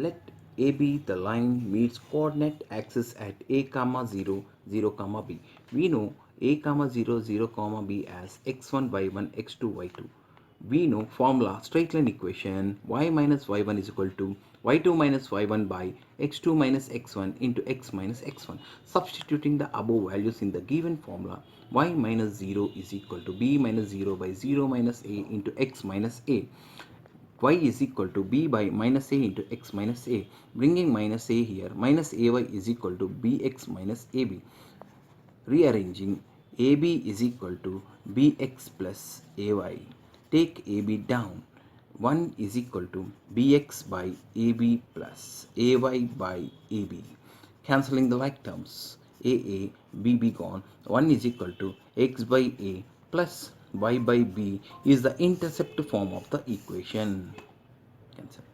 Let A be the line meets coordinate axis at a comma 0 0 comma b. We know a comma 0 0 comma b as x1 y1 x2 y2. We know formula straight line equation y minus y1 is equal to y2 minus y1 by x2 minus x1 into x minus x1. Substituting the above values in the given formula, y minus 0 is equal to b minus 0 by 0 minus a into x minus a. Y is equal to b by minus a into x minus a. Bringing minus a here, minus ay is equal to bx minus ab. Rearranging, ab is equal to bx plus ay. Take ab down. 1 is equal to bx by ab plus ay by ab. Cancelling the like terms, a bb gone. 1 is equal to x by a plus y by b is the intercept form of the equation. Cancel.